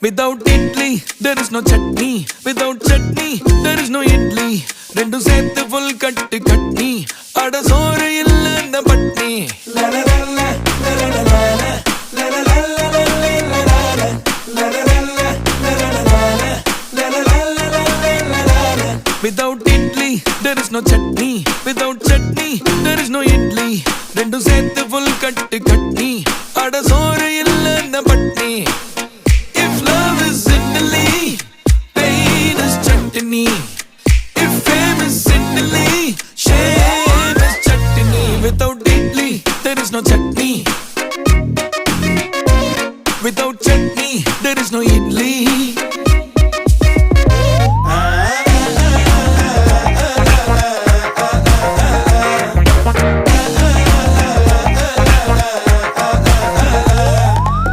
Without idli, there is no chutney. Without chutney, there is no idli. Rendu sethu full katti katni. Ada soru illa na patni. La la la la la la la la la la la la la la la la. Without idli, there is no chutney. Without chutney, there is no idli. Rendu sethu full katti katni. Ada soru illa na patni. If love is Italy, pain is chutney. If fame is Italy, shame is chutney. Without idli, there is no chutney. Without chutney, there is no idli.